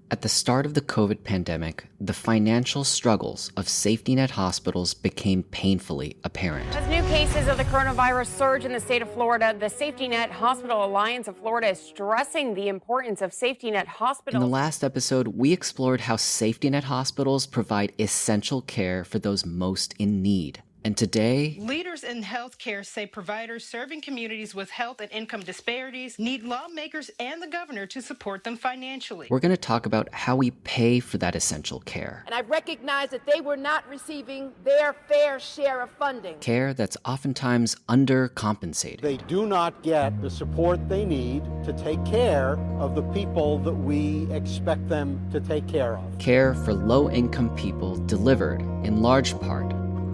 At the start of the COVID pandemic, the financial struggles of safety net hospitals became painfully apparent. As new cases of the coronavirus surge in the state of Florida, the Safety Net Hospital Alliance of Florida is stressing the importance of safety net hospitals. In the last episode, we explored how safety net hospitals provide essential care for those most in need. And today, leaders in healthcare say providers serving communities with health and income disparities need lawmakers and the governor to support them financially. We're going to talk about how we pay for that essential care. And I recognize that they were not receiving their fair share of funding. Care that's oftentimes undercompensated. They do not get the support they need to take care of the people that we expect them to take care of. Care for low-income people delivered, in large part,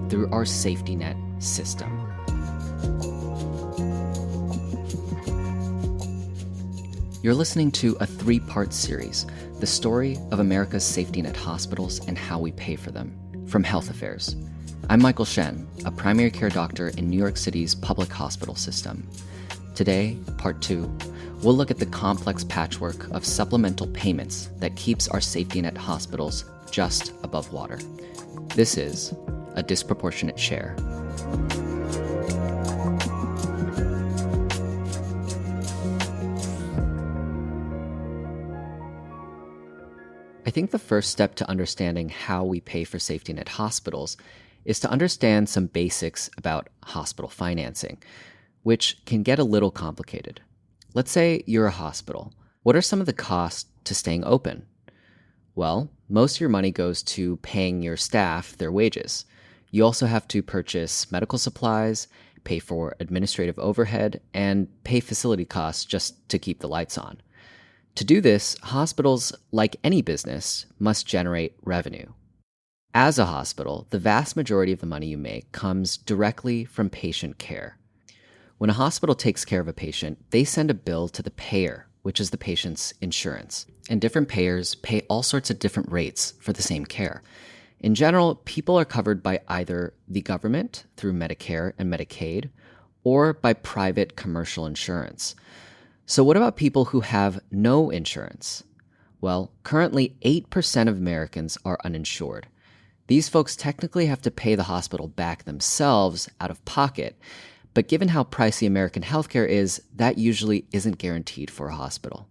through our safety net system. You're listening to a 3-part series, the story of America's safety net hospitals and how we pay for them, from Health Affairs. I'm Michael Shen, a primary care doctor in New York City's public hospital system. Today, part 2, we'll look at the complex patchwork of supplemental payments that keeps our safety net hospitals just above water. This is a disproportionate share. I think the first step to understanding how we pay for safety net hospitals is to understand some basics about hospital financing, which can get a little complicated. Let's say you're a hospital. What are some of the costs to staying open? Well, most of your money goes to paying your staff their wages. You also have to purchase medical supplies, pay for administrative overhead, and pay facility costs just to keep the lights on. To do this, hospitals, like any business, must generate revenue. As a hospital, the vast majority of the money you make comes directly from patient care. When a hospital takes care of a patient, they send a bill to the payer, which is the patient's insurance. And different payers pay all sorts of different rates for the same care. In general, people are covered by either the government through Medicare and Medicaid or by private commercial insurance. So what about people who have no insurance? Well, currently 8% of Americans are uninsured. These folks technically have to pay the hospital back themselves out of pocket, but given how pricey American healthcare is, that usually isn't guaranteed for a hospital.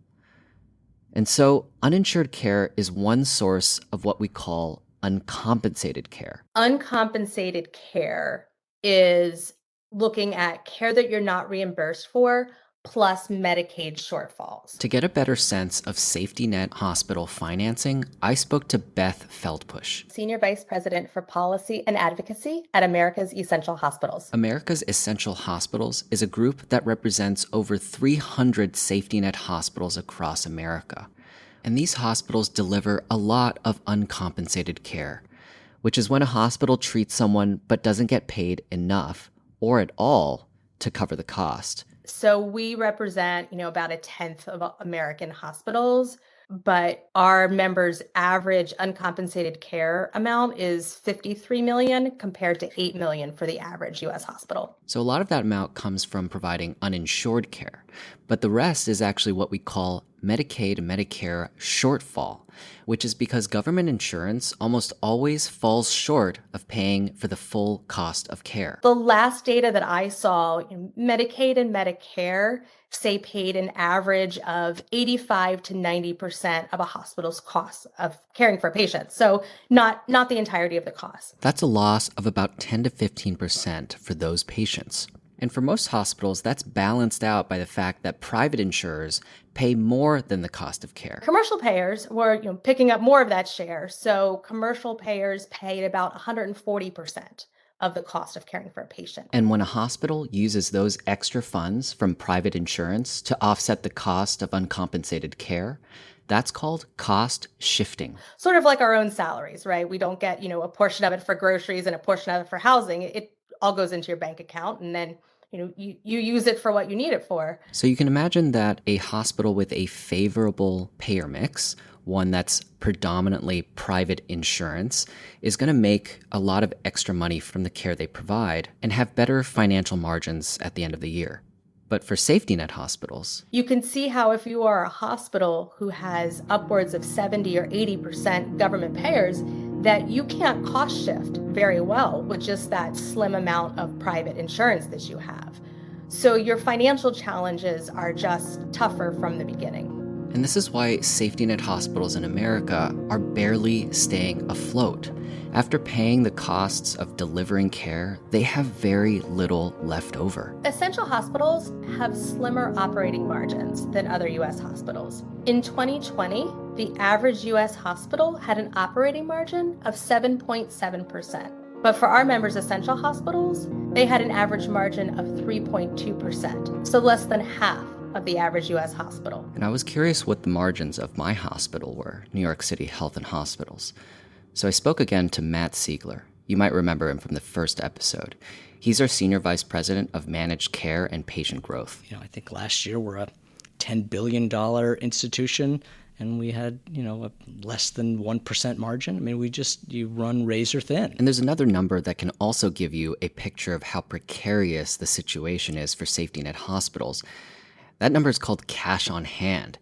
And so uninsured care is one source of what we call uncompensated care. Uncompensated care is looking at care that you're not reimbursed for plus Medicaid shortfalls. To get a better sense of safety net hospital financing, I spoke to Beth Feldpush, Senior Vice President for Policy and Advocacy at America's Essential Hospitals. America's Essential Hospitals is a group that represents over 300 safety net hospitals across America. And these hospitals deliver a lot of uncompensated care, which is when a hospital treats someone but doesn't get paid enough or at all to cover the cost. So we represent, about 1/10 of American hospitals, but our members' average uncompensated care amount is $53 million compared to $8 million for the average U.S. hospital. So a lot of that amount comes from providing uninsured care, but the rest is actually what we call Medicaid and Medicare shortfall, which is because government insurance almost always falls short of paying for the full cost of care. The last data that I saw, Medicaid and Medicare say paid an average of 85 to 90% of a hospital's cost of caring for a patient. So not the entirety of the cost. That's a loss of about 10 to 15% for those patients. And for most hospitals, that's balanced out by the fact that private insurers pay more than the cost of care. Commercial payers were picking up more of that share. So commercial payers paid about 140% of the cost of caring for a patient. And when a hospital uses those extra funds from private insurance to offset the cost of uncompensated care, that's called cost shifting. Sort of like our own salaries, right? We don't get, a portion of it for groceries and a portion of it for housing. It all goes into your bank account, and then you use it for what you need it for. So you can imagine that a hospital with a favorable payer mix, one that's predominantly private insurance, is going to make a lot of extra money from the care they provide and have better financial margins at the end of the year. But for safety net hospitals, You can see how if you are a hospital who has upwards of 70 or 80% government payers, that you can't cost shift very well with just that slim amount of private insurance that you have. So your financial challenges are just tougher from the beginning. and this is why safety net hospitals in America are barely staying afloat. After paying the costs of delivering care, they have very little left over. Essential hospitals have slimmer operating margins than other U.S. hospitals. In 2020, the average U.S. hospital had an operating margin of 7.7%. But for our members' essential hospitals, they had an average margin of 3.2%, so less than half of the average U.S. hospital. And I was curious what the margins of my hospital were, New York City Health and Hospitals. So I spoke again to Matt Siegler. You might remember him from the first episode. He's our Senior Vice President of Managed Care and Patient Growth. I think last year we're a $10 billion institution, and we had, a less than 1% margin. I mean, you run razor thin. And there's another number that can also give you a picture of how precarious the situation is for safety net hospitals. That number is called cash on hand.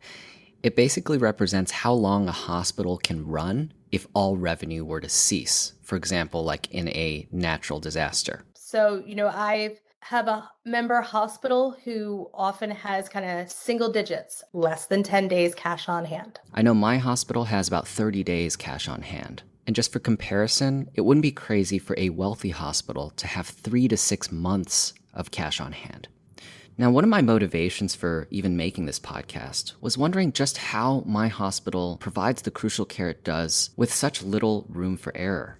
It basically represents how long a hospital can run if all revenue were to cease, for example, like in a natural disaster. So, I have a member hospital who often has kind of single digits, less than 10 days cash on hand. I know my hospital has about 30 days cash on hand. And just for comparison, it wouldn't be crazy for a wealthy hospital to have 3 to 6 months of cash on hand. Now, one of my motivations for even making this podcast was wondering just how my hospital provides the crucial care it does with such little room for error.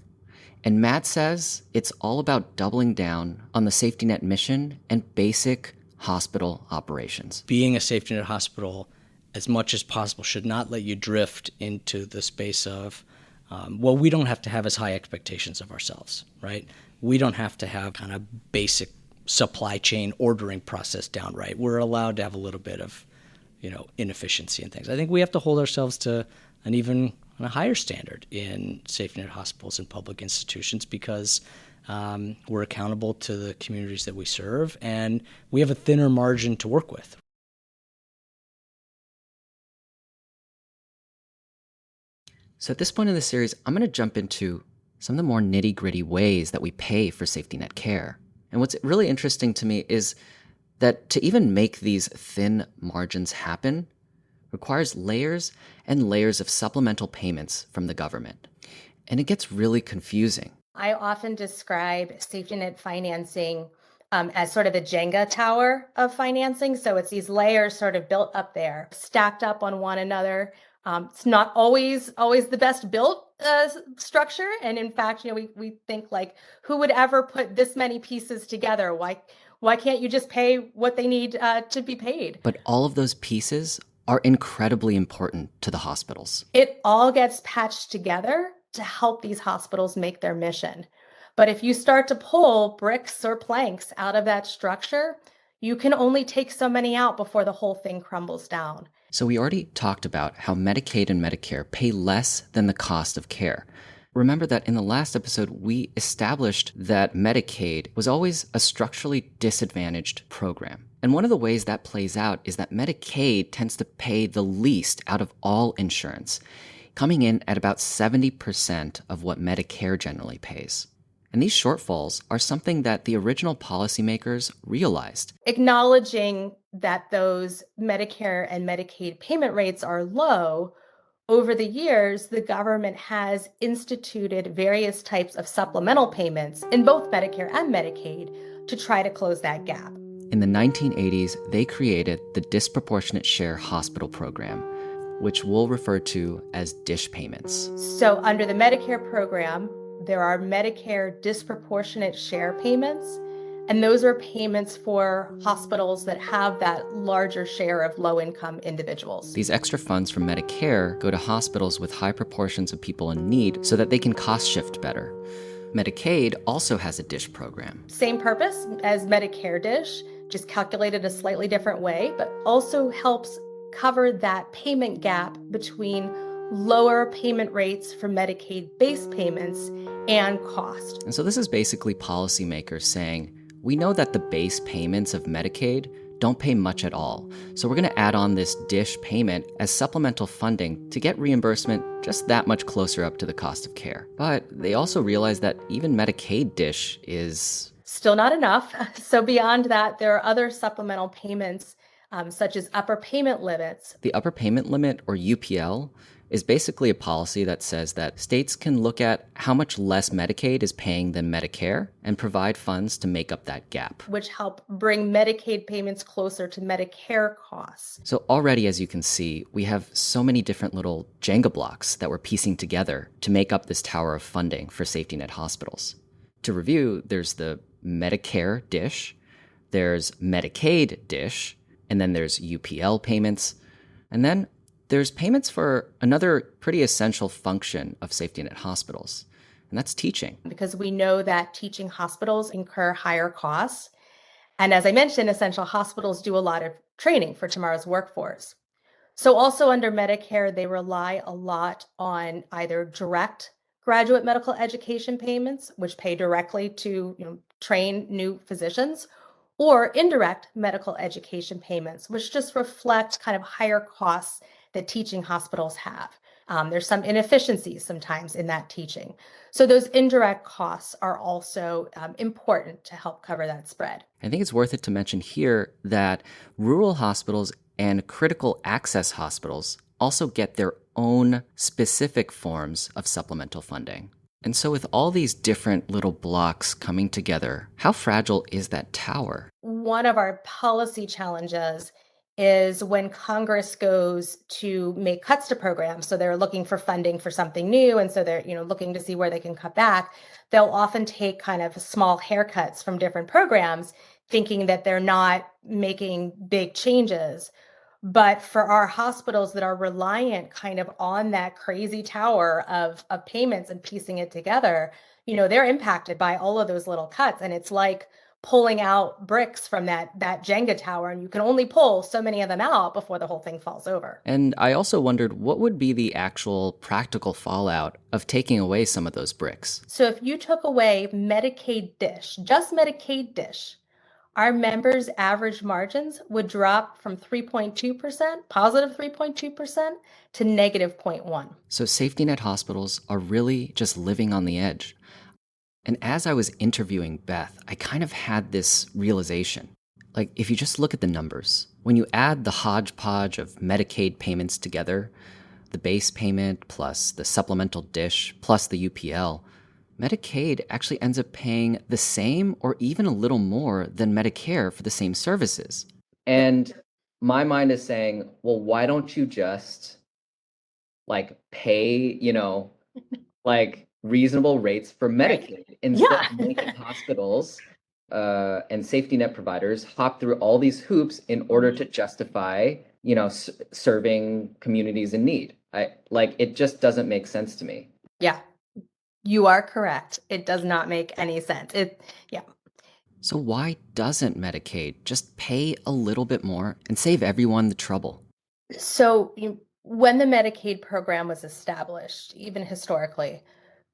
And Matt says it's all about doubling down on the safety net mission and basic hospital operations. Being a safety net hospital, as much as possible, should not let you drift into the space of, we don't have to have as high expectations of ourselves, right? We don't have to have kind of basic supply chain ordering process down right. We're allowed to have a little bit of, inefficiency and things. I think we have to hold ourselves to an even a higher standard in safety net hospitals and public institutions because we're accountable to the communities that we serve and we have a thinner margin to work with. So at this point in the series, I'm going to jump into some of the more nitty-gritty ways that we pay for safety net care. And what's really interesting to me is that to even make these thin margins happen requires layers and layers of supplemental payments from the government. And it gets really confusing. I often describe safety net financing as sort of a Jenga tower of financing. So it's these layers sort of built up there, stacked up on one another. It's not always the best built structure. And in fact, we think like, who would ever put this many pieces together? Why can't you just pay what they need to be paid? But all of those pieces are incredibly important to the hospitals. It all gets patched together to help these hospitals make their mission. But if you start to pull bricks or planks out of that structure, you can only take so many out before the whole thing crumbles down. So we already talked about how Medicaid and Medicare pay less than the cost of care. Remember that in the last episode, we established that Medicaid was always a structurally disadvantaged program. And one of the ways that plays out is that Medicaid tends to pay the least out of all insurance, coming in at about 70% of what Medicare generally pays. And these shortfalls are something that the original policymakers realized. Acknowledging that those Medicare and Medicaid payment rates are low, over the years, the government has instituted various types of supplemental payments in both Medicare and Medicaid to try to close that gap. In the 1980s, they created the Disproportionate Share Hospital Program, which we'll refer to as DSH payments. So under the Medicare program, there are Medicare disproportionate share payments, and those are payments for hospitals that have that larger share of low-income individuals. These extra funds from Medicare go to hospitals with high proportions of people in need so that they can cost shift better. Medicaid also has a DSH program. Same purpose as Medicare DSH, just calculated a slightly different way, but also helps cover that payment gap between lower payment rates for Medicaid-based payments and cost. And so this is basically policymakers saying, we know that the base payments of Medicaid don't pay much at all. So we're going to add on this DISH payment as supplemental funding to get reimbursement just that much closer up to the cost of care. But they also realize that even Medicaid DISH is still not enough. So beyond that, there are other supplemental payments, such as upper payment limits. The upper payment limit, or UPL, is basically a policy that says that states can look at how much less Medicaid is paying than Medicare and provide funds to make up that gap, which help bring Medicaid payments closer to Medicare costs. So already, as you can see, we have so many different little Jenga blocks that we're piecing together to make up this tower of funding for safety net hospitals. To review, there's the Medicare DISH, there's Medicaid DISH, and then there's UPL payments, and then there's payments for another pretty essential function of safety net hospitals, and that's teaching. Because we know that teaching hospitals incur higher costs. And as I mentioned, essential hospitals do a lot of training for tomorrow's workforce. So also under Medicare, they rely a lot on either direct graduate medical education payments, which pay directly to train new physicians, or indirect medical education payments, which just reflect kind of higher costs that teaching hospitals have. There's some inefficiencies sometimes in that teaching. So those indirect costs are also important to help cover that spread. I think it's worth it to mention here that rural hospitals and critical access hospitals also get their own specific forms of supplemental funding. And so with all these different little blocks coming together, how fragile is that tower? One of our policy challenges is when Congress goes to make cuts to programs. So they're looking for funding for something new. And so they're, looking to see where they can cut back. They'll often take kind of small haircuts from different programs, thinking that they're not making big changes. But for our hospitals that are reliant kind of on that crazy tower of payments and piecing it together, they're impacted by all of those little cuts. And it's like pulling out bricks from that Jenga tower, and you can only pull so many of them out before the whole thing falls over. And I also wondered, what would be the actual practical fallout of taking away some of those bricks? So if you took away Medicaid DISH, just Medicaid DISH, our members' average margins would drop from 3.2%, positive 3.2%, to negative 0.1%. So safety net hospitals are really just living on the edge. And as I was interviewing Beth, I kind of had this realization. Like, if you just look at the numbers, when you add the hodgepodge of Medicaid payments together, the base payment plus the supplemental DISH plus the UPL, Medicaid actually ends up paying the same or even a little more than Medicare for the same services. And my mind is saying, well, why don't you just pay, reasonable rates for Medicaid instead of making hospitals and safety net providers hop through all these hoops in order to justify, serving communities in need. It just doesn't make sense to me. Yeah. You are correct. It does not make any sense. So why doesn't Medicaid just pay a little bit more and save everyone the trouble? So when the Medicaid program was established, even historically,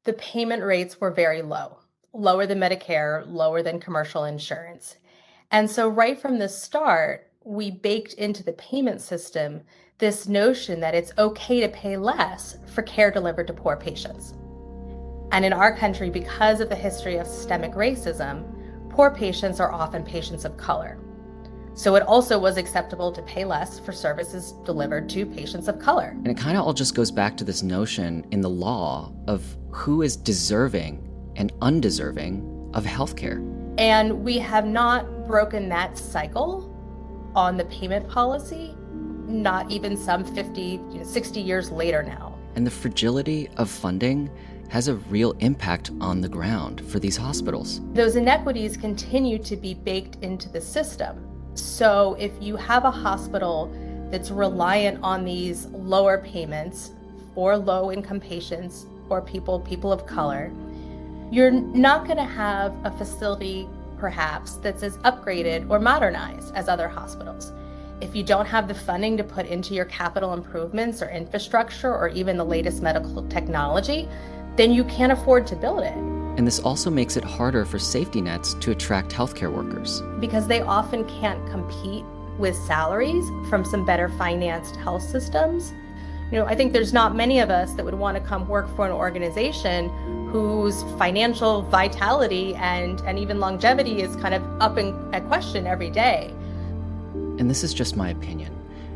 the payment rates were very low, lower than Medicare, lower than commercial insurance. And so right from the start, we baked into the payment system this notion that it's okay to pay less for care delivered to poor patients. And in our country, because of the history of systemic racism, poor patients are often patients of color. So it also was acceptable to pay less for services delivered to patients of color. And it kind of all just goes back to this notion in the law of who is deserving and undeserving of healthcare. And we have not broken that cycle on the payment policy, not even some 50, 60 years later now. And the fragility of funding has a real impact on the ground for these hospitals. Those inequities continue to be baked into the system. So if you have a hospital that's reliant on these lower payments for low-income patients or people of color, you're not going to have a facility, perhaps, that's as upgraded or modernized as other hospitals. If you don't have the funding to put into your capital improvements or infrastructure or even the latest medical technology, then you can't afford to build it. And this also makes it harder for safety nets to attract healthcare workers. Because they often can't compete with salaries from some better financed health systems. I think there's not many of us that would want to come work for an organization whose financial vitality and even longevity is kind of up at question every day. And this is just my opinion,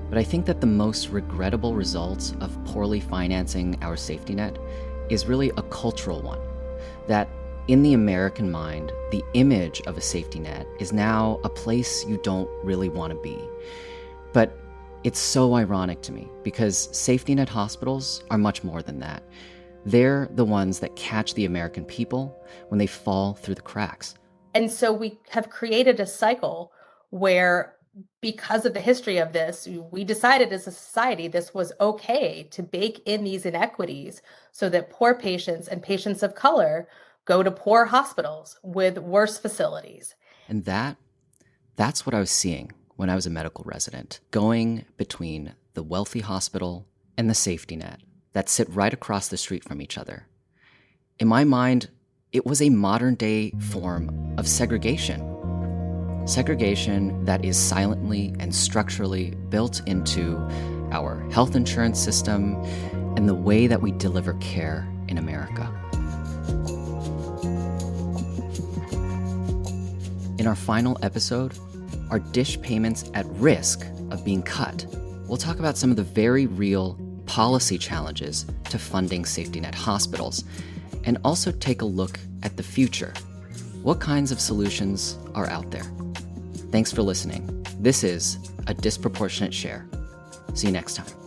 but I think that the most regrettable results of poorly financing our safety net is really a cultural one. That in the American mind, the image of a safety net is now a place you don't really want to be. But it's so ironic to me because safety net hospitals are much more than that. They're the ones that catch the American people when they fall through the cracks. And so we have created a cycle where, because of the history of this, we decided as a society this was okay to bake in these inequities so that poor patients and patients of color go to poor hospitals with worse facilities. And that's what I was seeing when I was a medical resident, going between the wealthy hospital and the safety net that sit right across the street from each other. In my mind, it was a modern-day form of segregation. Segregation that is silently and structurally built into our health insurance system and the way that we deliver care in America. In our final episode, are dish payments at risk of being cut? We'll talk about some of the very real policy challenges to funding safety net hospitals, and also take a look at the future. What kinds of solutions are out there? Thanks for listening. This is A Disproportionate Share. See you next time.